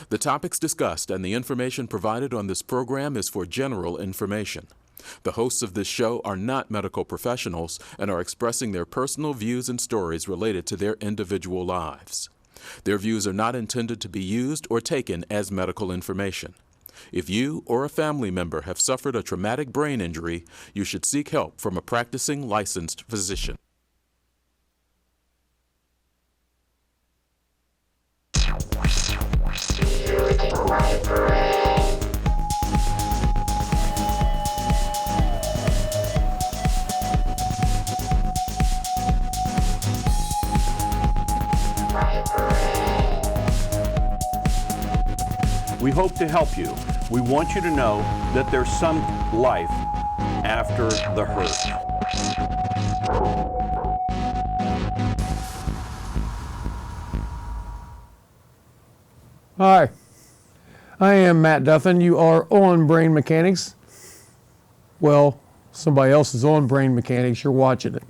The topics discussed and the information provided on this program is for general information. The hosts of this show are not medical professionals and are expressing their personal views and stories related to their individual lives. Their views are not intended to be used or taken as medical information. If you or a family member have suffered a traumatic brain injury, you should seek help from a practicing licensed physician. We hope to help you. We want you to know that there's some life after the hurt. Hi, I am Matt Duffin. You are on Brain Mechanics. Well, somebody else is on Brain Mechanics. You're watching it.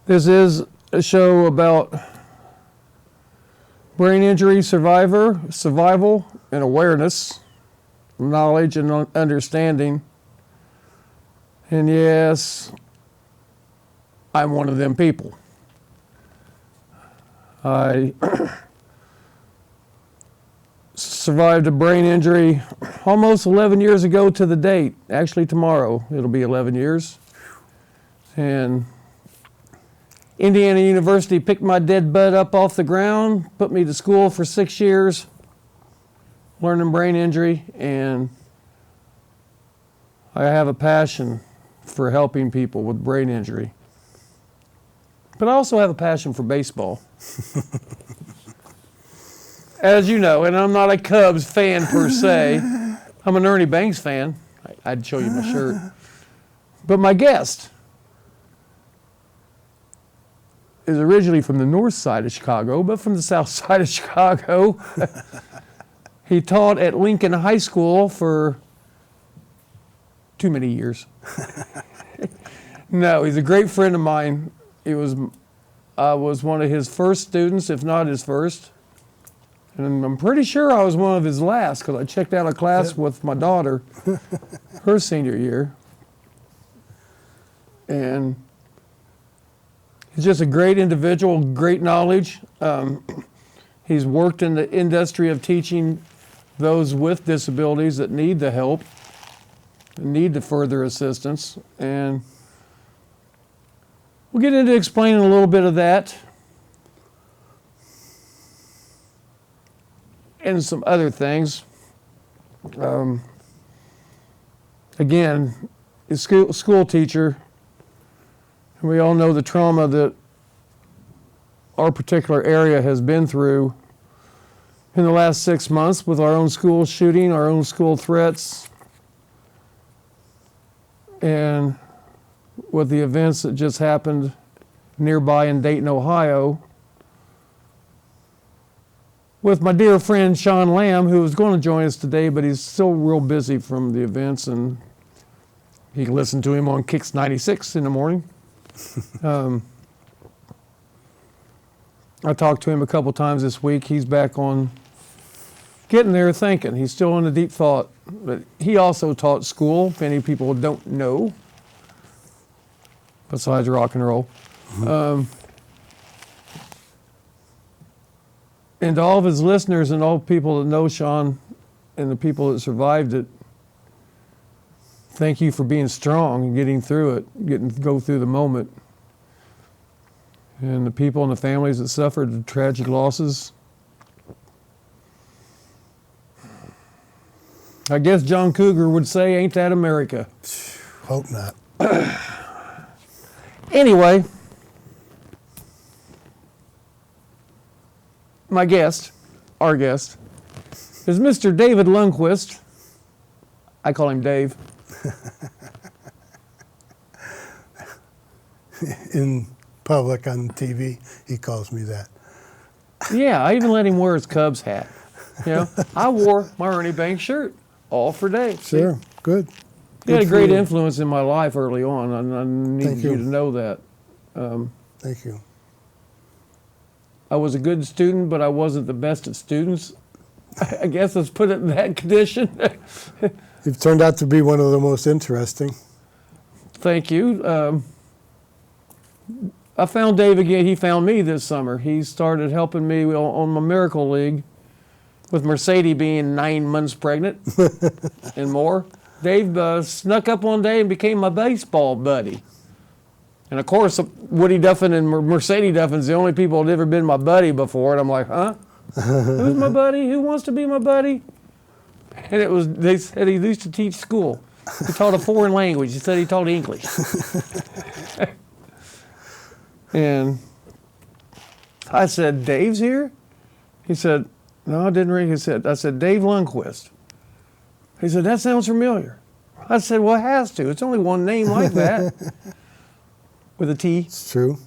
This is a show about brain injury survival and awareness, knowledge and understanding. And yes, I'm one of them people. I survived a brain injury almost 11 years ago to the date. Actually, tomorrow it'll be 11 years. And Indiana University picked my dead butt up off the ground, put me to school for 6 years, learning brain injury, and I have a passion for helping people with brain injury. But I also have a passion for baseball. As you know, and I'm not a Cubs fan per se, I'm an Ernie Banks fan. I'd show you my shirt. But my guest is originally from the north side of Chicago, but from the south side of Chicago. He taught at Lincoln High School for too many years. No, he's a great friend of mine. I was one of his first students, if not his first. And I'm pretty sure I was one of his last, because I checked out a class with my daughter her senior year. And he's just a great individual, great knowledge. He's worked in the industry of teaching those with disabilities that need the help, need the further assistance. And we'll get into explaining a little bit of that and some other things. Again, a school teacher. We all know the trauma that our particular area has been through in the last 6 months with our own school shooting, our own school threats, and with the events that just happened nearby in Dayton, Ohio, with my dear friend Sean Lamb, who was going to join us today, but he's still real busy from the events, and you can listen to him on Kicks 96 in the morning. I talked to him a couple times this week. He's back on getting there thinking. He's still in a deep thought. But he also taught school, if any people don't know, besides rock and roll. And to all of his listeners and all people that know Sean and the people that survived it, thank you for being strong and getting through it, go through the moment. And the people and the families that suffered the tragic losses. I guess John Cougar would say, ain't that America? Hope not. Anyway, my guest, our guest, is Mr. David Lundquist. I call him Dave. In public on TV, he calls me that. Yeah, I even let him wear his Cubs hat. You know, I wore my Ernie Banks shirt all for Dave. Sure, good. He had a great influence in my life early on, and I need you to know that. Thank you. I was a good student, but I wasn't the best at students. I guess let's put it in that condition. You've turned out to be one of the most interesting. Thank you. I found Dave again. He found me this summer. He started helping me on my Miracle League with Mercedes being 9 months pregnant and more. Dave snuck up one day and became my baseball buddy. And of course, Woody Duffin and Mercedes Duffin's the only people that ever been my buddy before. And I'm like, huh? Who's my buddy? Who wants to be my buddy? And they said he used to teach school. He taught a foreign language. He said he taught English. And I said, Dave's here? He said, no, I didn't ring. I said, Dave Lundquist. He said, that sounds familiar. I said, well, it has to. It's only one name like that. With a T. It's true.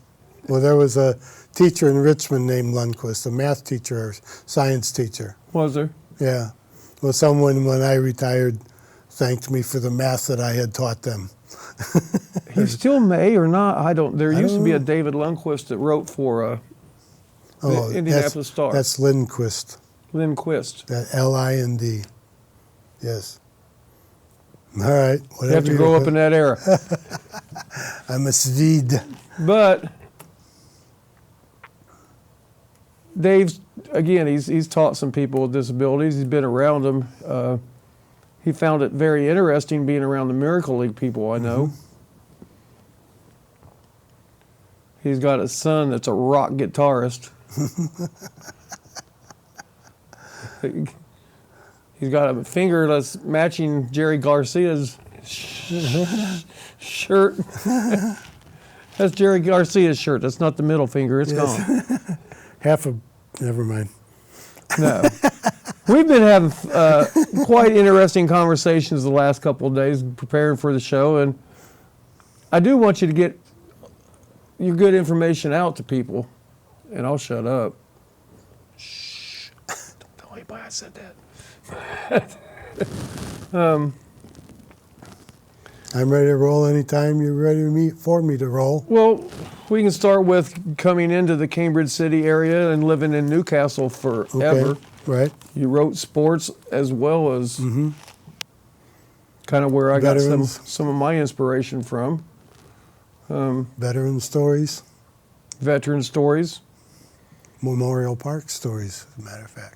Well, there was a teacher in Richmond named Lundquist, a math teacher or science teacher. Was there? Yeah. Well, someone, when I retired, thanked me for the math that I had taught them. He still may or not. I don't. There used to be a know. David Lundquist that wrote for the Indianapolis Star. That's Lundquist. Lundquist. That L-I-N-D. Yes. All right. You have to grow up in that era. I'm a Swede. But Dave's, again, he's taught some people with disabilities. He's been around them. He found it very interesting being around the Miracle League people I know. He's got a son that's a rock guitarist. He's got a finger that's matching Jerry Garcia's shirt. That's Jerry Garcia's shirt. That's not the middle finger. It's gone. Never mind. No. We've been having quite interesting conversations the last couple of days preparing for the show, and I do want you to get your good information out to people, and I'll shut up. Shh. Don't tell anybody I said that. I'm ready to roll anytime you're ready for me to roll. Well, we can start with coming into the Cambridge City area and living in Newcastle forever. Okay, right. You wrote sports as well as kind of where I got some of my inspiration from. Veteran stories. Veteran stories. Memorial Park stories, as a matter of fact.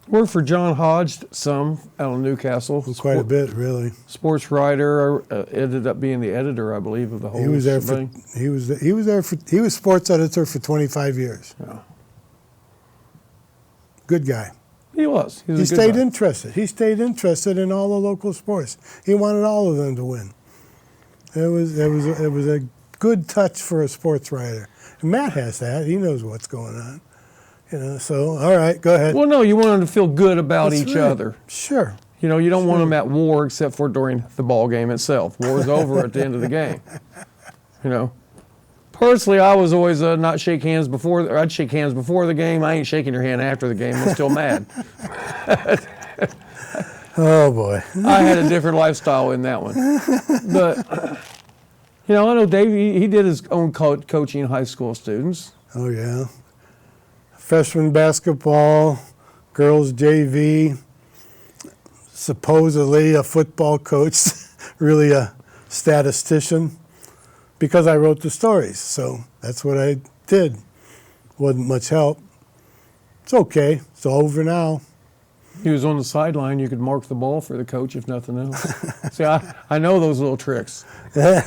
Worked for John Hodge some out in Newcastle. Quite a bit, really. Sports writer, ended up being the editor, I believe, of the whole. He was there shebang. he was sports editor for 25 years. Yeah. Good guy. He was. He stayed interested. He stayed interested in all the local sports. He wanted all of them to win. It was a good touch for a sports writer. And Matt has that. He knows what's going on. So, all right, go ahead. Well, no, you want them to feel good about each other. Sure. You don't want them at war except for during the ball game itself. War's over at the end of the game. Personally, I was always not shake hands before, or I'd shake hands before the game. I ain't shaking your hand after the game. I'm still mad. Oh, boy. I had a different lifestyle in that one. But, I know Dave, he did his own coaching high school students. Oh, yeah. Freshman basketball, girls JV, supposedly a football coach, really a statistician, because I wrote the stories. So that's what I did. Wasn't much help. It's okay. It's over now. He was on the sideline. You could mark the ball for the coach, if nothing else. See, I know those little tricks. Hey,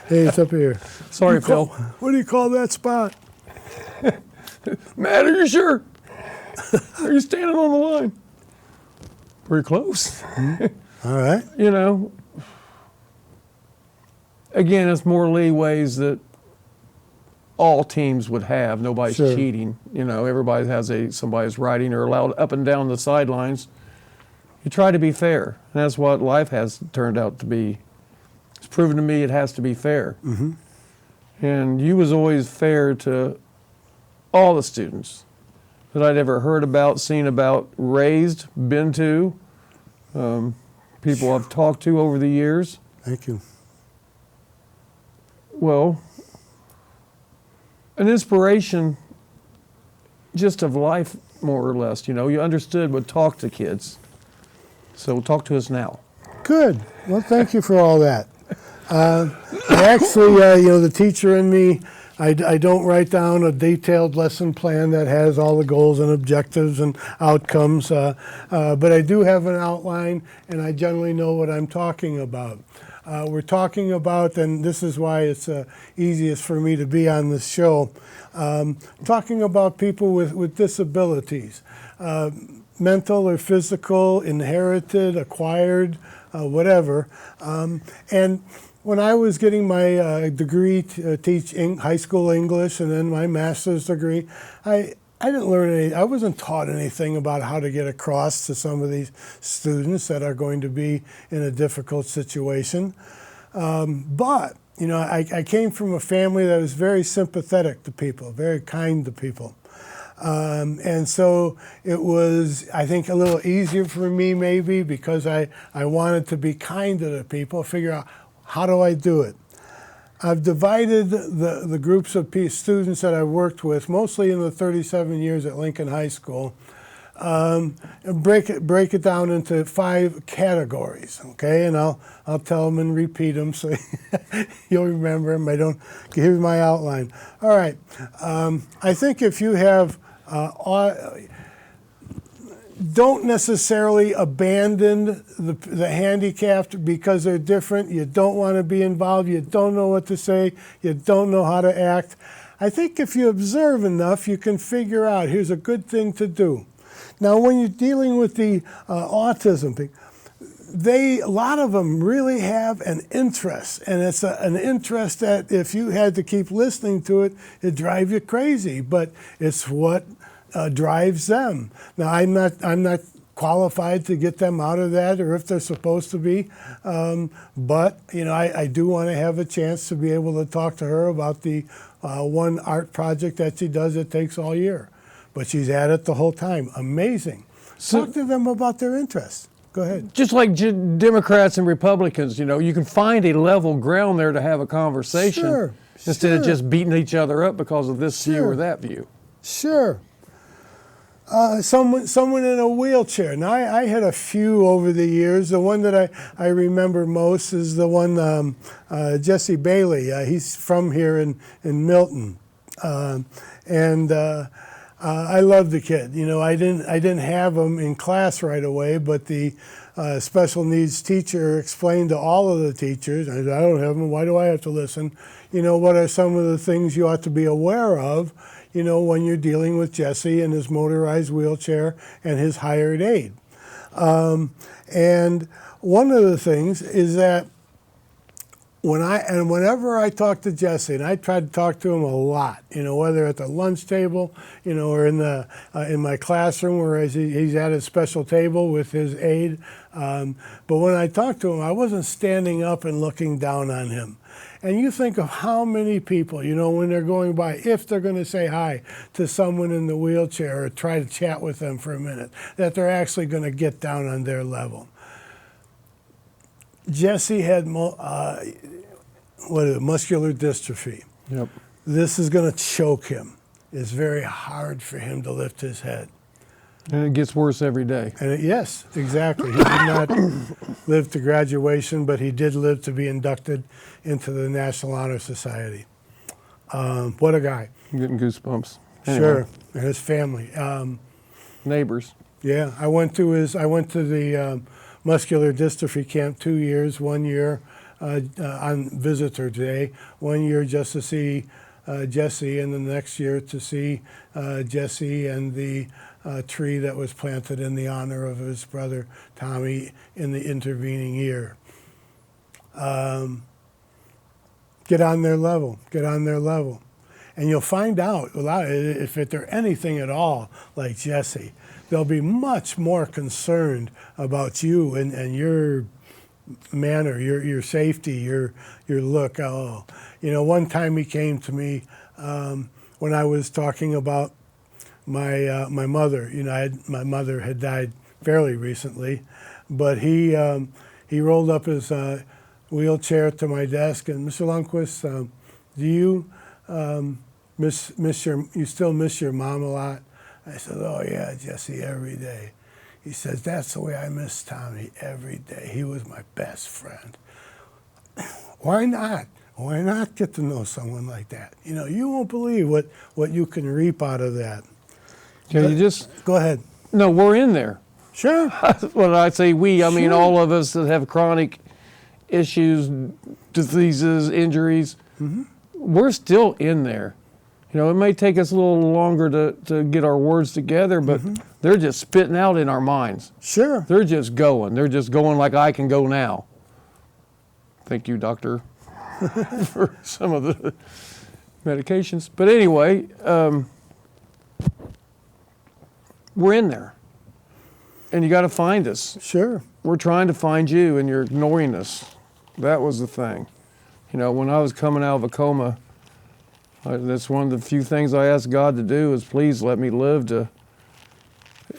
it's up here. Sorry, Phil. What do you call that spot? Matt, are you sure? Are you standing on the line? Pretty close. All right. Again, it's more leeways that all teams would have. Nobody's Sure. cheating. Everybody has somebody's riding or allowed up and down the sidelines. You try to be fair, and that's what life has turned out to be. It's proven to me it has to be fair. Mm-hmm. And you was always fair to all the students that I'd ever heard about, seen about, raised, been to, people I've talked to over the years. Thank you. Well, an inspiration just of life, more or less. You understood would talk to kids. So talk to us now. Good. Well, thank you for all that. Actually, the teacher in me, I don't write down a detailed lesson plan that has all the goals and objectives and outcomes, but I do have an outline, and I generally know what I'm talking about. We're talking about, and this is why it's easiest for me to be on this show, talking about people with disabilities, mental or physical, inherited, acquired, whatever. And when I was getting my degree to teach high school English and then my master's degree, I didn't learn I wasn't taught anything about how to get across to some of these students that are going to be in a difficult situation. But I came from a family that was very sympathetic to people, very kind to people. And so it was, I think, a little easier for me maybe because I wanted to be kind to the people, figure out how do I do it. I've divided the groups of students that I've worked with, mostly in the 37 years at Lincoln High School, and break it down into 5 categories, okay? And I'll tell them and repeat them so you'll remember them. Here's my outline. All right. I think if you have don't necessarily abandon the handicapped because they're different. You don't want to be involved. You don't know what to say. You don't know how to act. I think if you observe enough, you can figure out, here's a good thing to do. Now, when you're dealing with the autism thing, a lot of them really have an interest, and it's an interest that if you had to keep listening to it, it'd drive you crazy, but it's what drives them. Now, I'm not qualified to get them out of that, or if they're supposed to be, but I do want to have a chance to be able to talk to her about the one art project that she does that takes all year, but she's at it the whole time. Amazing. Talk to them about their interests. Go ahead. Just like Democrats and Republicans, you can find a level ground there to have a conversation instead of just beating each other up because of this view or that view. Sure. Someone in a wheelchair. Now, I had a few over the years. The one that I remember most is the one, Jesse Bailey. He's from here in Milton. And I love the kid. I didn't have him in class right away, but the special needs teacher explained to all of the teachers, I don't have him, why do I have to listen? What are some of the things you ought to be aware of, when you're dealing with Jesse and his motorized wheelchair and his hired aid. And one of the things is that whenever I talk to Jesse, and I try to talk to him a lot, whether at the lunch table, or in my classroom where he's at his special table with his aide. But when I talk to him, I wasn't standing up and looking down on him. And you think of how many people, when they're going by, if they're going to say hi to someone in the wheelchair or try to chat with them for a minute, that they're actually going to get down on their level. Jesse had muscular dystrophy. Yep. This is going to choke him. It's very hard for him to lift his head. And it gets worse every day. And yes, exactly. He did not live to graduation, but he did live to be inducted into the National Honor Society. What a guy. I'm getting goosebumps. Anyway. Sure, and his family. Neighbors. Yeah, I went to the muscular dystrophy camp 2 years, 1 year on visitor day, 1 year just to see Jesse, and the next year to see Jesse and the tree that was planted in the honor of his brother Tommy in the intervening year. Get on their level. And you'll find out, if they're anything at all like Jesse, they'll be much more concerned about you and your manner, your safety, your look. One time he came to me when I was talking about my mother. My mother had died fairly recently, but he rolled up his wheelchair to my desk, and Mr. Lundquist, do you you still miss your mom a lot? I said, oh yeah, Jesse, every day. He says, that's the way I miss Tommy every day. He was my best friend. Why not? Why not get to know someone like that? You know, you won't believe what you can reap out of that. Can you just Go ahead. No, we're in there. Sure. When I say we, I mean Sure. all of us that have chronic issues, diseases, injuries. Mm-hmm. We're still in there. You know, it may take us a little longer to get our words together, but they're just spitting out in our minds. Sure. They're just going. They're just going like I can go now. Thank you, doctor, for some of the medications. But anyway, we're in there. And you got to find us. Sure. We're trying to find you, and you're ignoring us. That was the thing. You know, when I was coming out of a coma, that's one of the few things I asked God to do is please let me live to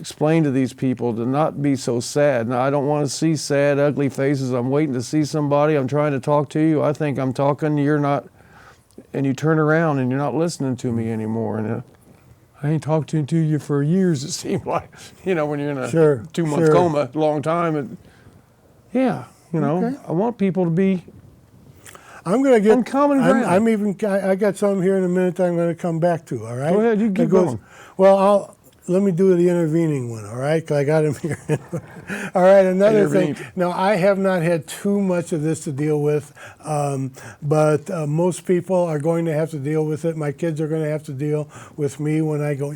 explain to these people to not be so sad. Now, I don't want to see sad, ugly faces. I'm waiting to see somebody. I'm trying to talk to you. I think I'm talking. You're not. And you turn around and you're not listening to me anymore. And I ain't talked to you for years, it seemed like. You know, when you're in a 2-month coma, long time. And yeah, you know, Okay. I want people to be I'm going to get on common ground. I got something here in a minute that I'm going to come back to, all right? Go ahead, you keep going. Well, let me do the intervening one, all right? Because I got him here. All right, another thing. Intervened. Now, I have not had too much of this to deal with, but most people are going to have to deal with it. My kids are going to have to deal with me when I go,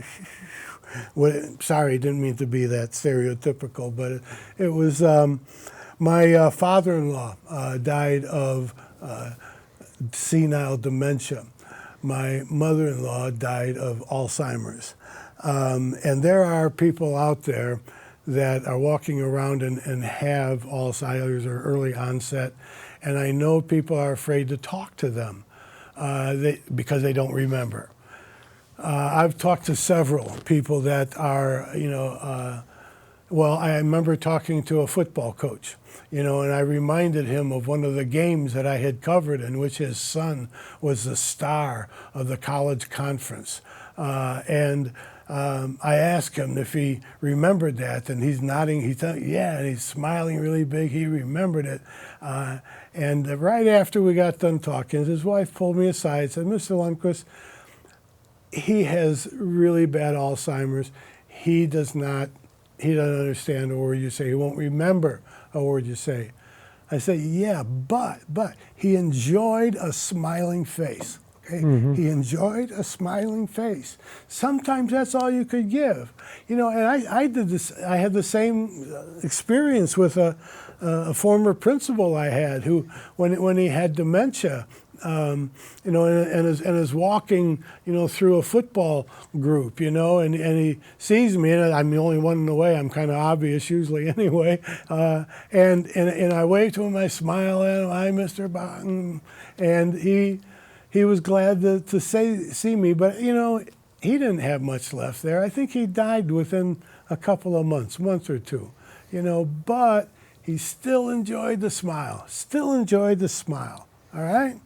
sorry, didn't mean to be that stereotypical, but it was my father-in-law died of senile dementia. My mother-in-law died of Alzheimer's. And there are people out there that are walking around and have Alzheimer's or early onset, and I know people are afraid to talk to them because they don't remember. I've talked to several people that are, well, I remember talking to a football coach, and I reminded him of one of the games that I had covered in which his son was the star of the college conference. And I asked him if he remembered that, and he's nodding. Yeah, and he's smiling really big. He remembered it. And right after we got done talking, his wife pulled me aside and said, Mr. Lundquist, he has really bad Alzheimer's. He doesn't understand a word you say. He won't remember a word you say. I said, yeah, but he enjoyed a smiling face. Okay? Mm-hmm. He enjoyed a smiling face. Sometimes that's all you could give. And I did this. I had the same experience with a former principal I had who, when he had dementia, and is walking, through a football group, and he sees me, and I'm the only one in the way. I'm kind of obvious usually anyway. And I wave to him, I smile at him, hi, Mr. Button, and he was glad to see me, but he didn't have much left there. I think he died within a couple of months, month or two, but he still enjoyed the smile. All right.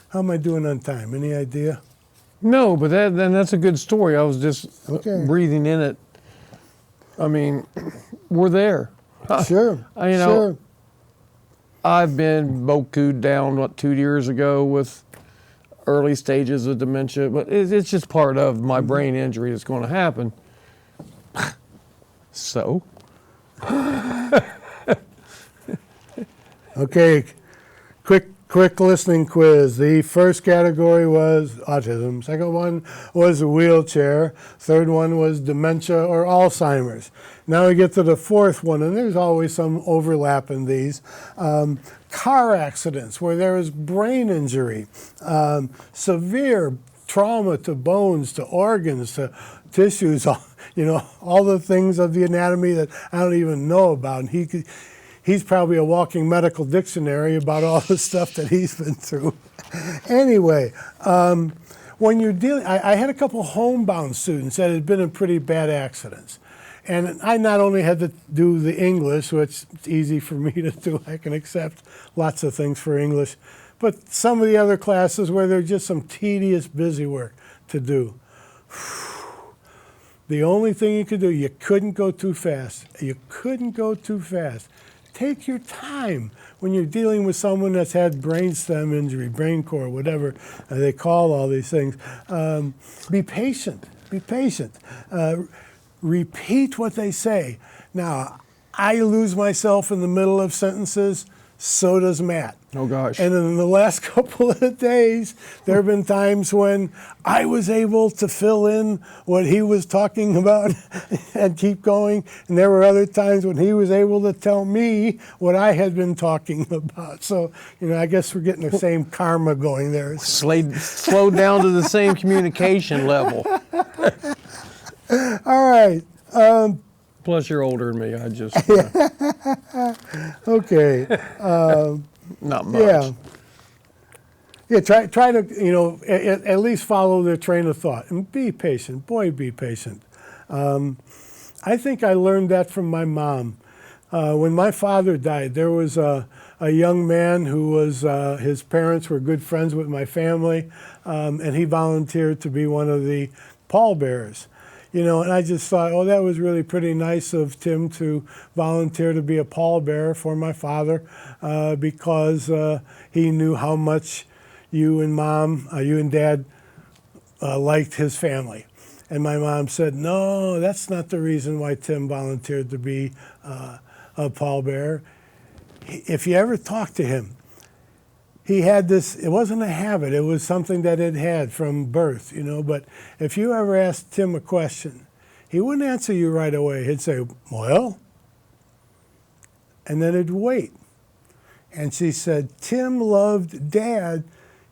How am I doing on time? Any idea? No, but that's a good story. I was just breathing in it. I mean, we're there. Sure. Sure. I've been boku'd down, 2 years ago with early stages of dementia, but it's just part of my brain injury that's going to happen. So? Okay, quick listening quiz. The first category was autism. Second one was a wheelchair. Third one was dementia or Alzheimer's. Now we get to the fourth one, and there's always some overlap in these. Car accidents where there is brain injury, severe trauma to bones, to organs, to tissues, all the things of the anatomy that I don't even know about. And he's probably a walking medical dictionary about all the stuff that he's been through. Anyway, when you're dealing, I had a couple homebound students that had been in pretty bad accidents. And I not only had to do the English, which is easy for me to do, I can accept lots of things for English, but some of the other classes where there's just some tedious busy work. to do. The only thing you could do, you couldn't go too fast. You couldn't go too fast. Take your time when you're dealing with someone that's had brainstem injury, brain core, whatever they call all these things. Be patient. Be patient. Repeat what they say. Now, I lose myself in the middle of sentences. So does Matt. Oh, gosh. And in the last couple of days, there have been times when I was able to fill in what he was talking about and keep going. And there were other times when he was able to tell me what I had been talking about. So, I guess we're getting the same karma going there. Slow down to the same communication level. All right. Plus, you're older than me. I just... Okay. Not much. Yeah. Yeah, try to, at least follow their train of thought and be patient. Boy, be patient. I think I learned that from my mom. When my father died, there was a young man who was, his parents were good friends with my family, and he volunteered to be one of the pallbearers. And I just thought, oh, that was really pretty nice of Tim to volunteer to be a pallbearer for my father because he knew how much you and Dad liked his family. And my mom said, no, that's not the reason why Tim volunteered to be a pallbearer. If you ever talk to him, he had this, it wasn't a habit, it was something that it had from birth, but if you ever asked Tim a question, he wouldn't answer you right away. He'd say, well, and then he'd wait. And she said, Tim loved Dad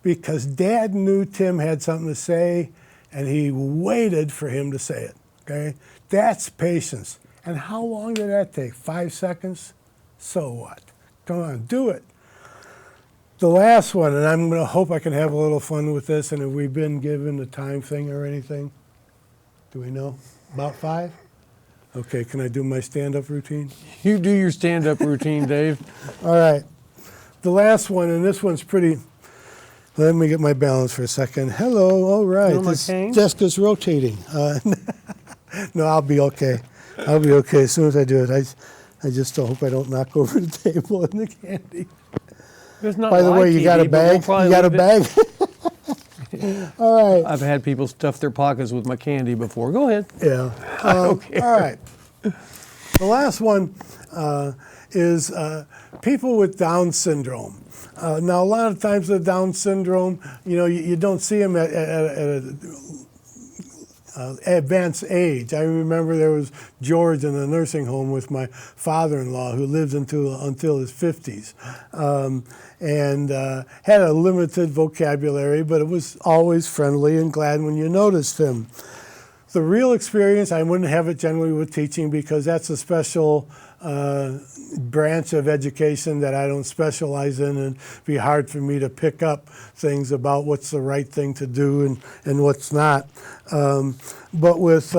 because Dad knew Tim had something to say, and he waited for him to say it, okay? That's patience. And how long did that take? 5 seconds? So what? Come on, do it. The last one, and I'm going to hope I can have a little fun with this, and have we been given a time thing or anything? Do we know? About 5? Okay, can I do my stand-up routine? You do your stand-up routine, Dave. All right. The last one, and this one's pretty... Let me get my balance for a second. Hello, all right. Jessica's rotating. No, I'll be okay. I'll be okay as soon as I do it. I just hope I don't knock over the table and the candy. By the way, you got a bag? You got a bag? All right. I've had people stuff their pockets with my candy before. Go ahead. Yeah. All right. The last one is people with Down syndrome. Now, a lot of times with Down syndrome, you don't see them at advanced age. I remember there was George in a nursing home with my father-in-law who lived until his 50s. And had a limited vocabulary, but it was always friendly and glad when you noticed him. The real experience, I wouldn't have it generally with teaching because that's a special branch of education that I don't specialize in, and it'd be hard for me to pick up things about what's the right thing to do and what's not. But with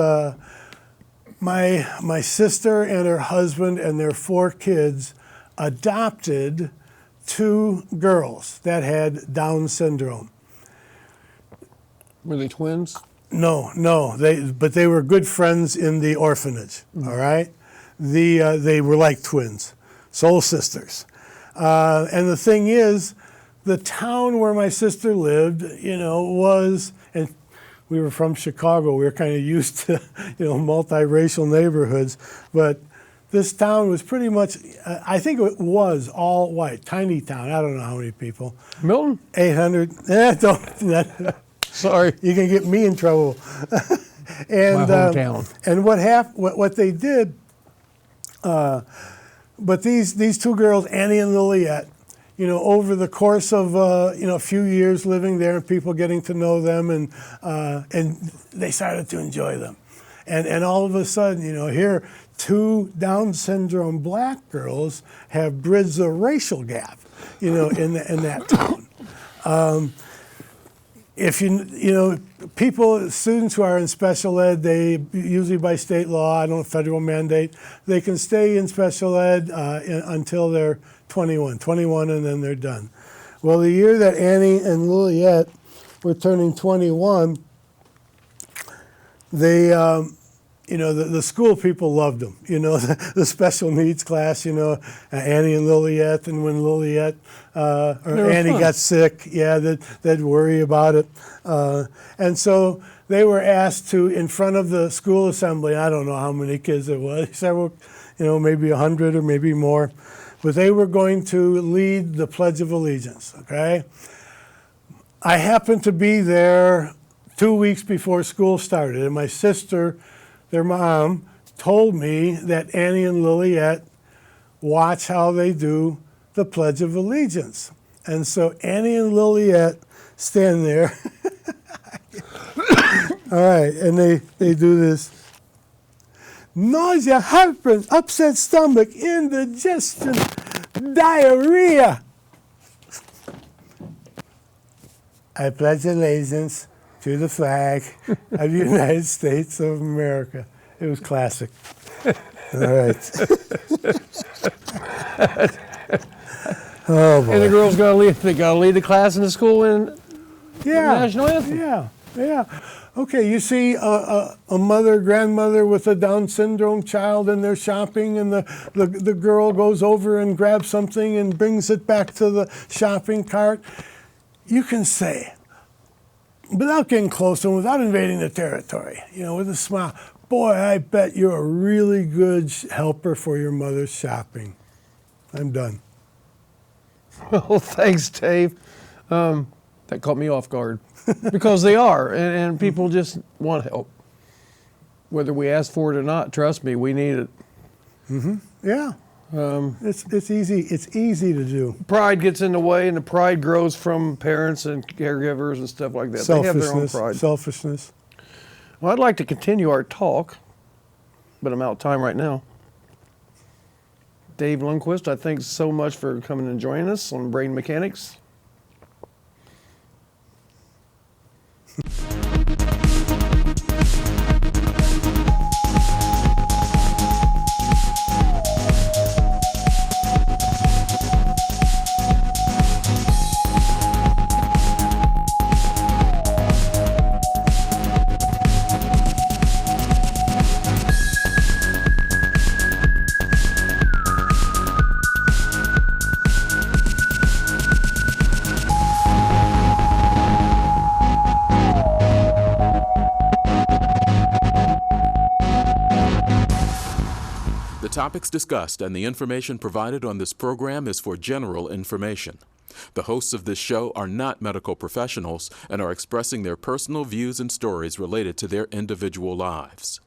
my sister and her husband and their 4 kids adopted 2 girls that had Down syndrome. Were they twins? No, but they were good friends in the orphanage. All right, they were like twins, soul sisters. And the thing is, the town where my sister lived, was, and we were from Chicago. We were kind of used to, multiracial neighborhoods, but this town was pretty much, I think it was all white, tiny town. I don't know how many people. Milton? 800. Sorry. You can get me in trouble. And, my hometown. And what they did, but these 2 girls, Annie and Liliette, over the course of a few years living there and people getting to know them, and they started to enjoy them. And all of a sudden, here 2 Down syndrome black girls have bridged the racial gap, in that town. If students who are in special ed, they usually by state law, I don't know, federal mandate, they can stay in special ed until they're 21, and then they're done. Well, the year that Annie and Liliette were turning 21, they, the school people loved them. The special needs class, Annie and Liliet, and when Liliet or Annie fun. got sick, they'd worry about it. And so they were asked to, in front of the school assembly, I don't know how many kids it was, several, maybe 100 or maybe more, but they were going to lead the Pledge of Allegiance, okay? I happened to be there 2 weeks before school started, and my sister, their mom, told me that Annie and Liliet watch how they do the Pledge of Allegiance. And so Annie and Liliet stand there. All right, and they do this. Nausea, heartburn, upset stomach, indigestion, diarrhea. I pledge allegiance to the flag of the United States of America. It was classic. All right. Oh boy. And the girls gotta lead the class in the school in the national anthem. Yeah. Okay, you see a mother, grandmother with a Down syndrome child, and they're shopping, and the girl goes over and grabs something and brings it back to the shopping cart. You can say, without getting close and without invading the territory, with a smile, boy, I bet you're a really good helper for your mother's shopping. I'm done. Well, thanks, Dave. That caught me off guard because they are, and people just want help. Whether we ask for it or not, trust me, we need it. Mm-hmm. Yeah. It's easy. It's easy to do. Pride gets in the way, and the pride grows from parents and caregivers and stuff like that. They have their own pride. Selfishness. Well, I'd like to continue our talk, but I'm out of time right now. Dave Lundquist, I thank so much for coming and joining us on Brain Mechanics. The topics discussed and the information provided on this program is for general information. The hosts of this show are not medical professionals and are expressing their personal views and stories related to their individual lives.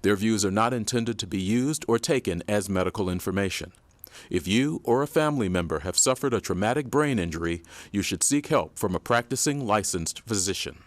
Their views are not intended to be used or taken as medical information. If you or a family member have suffered a traumatic brain injury, you should seek help from a practicing licensed physician.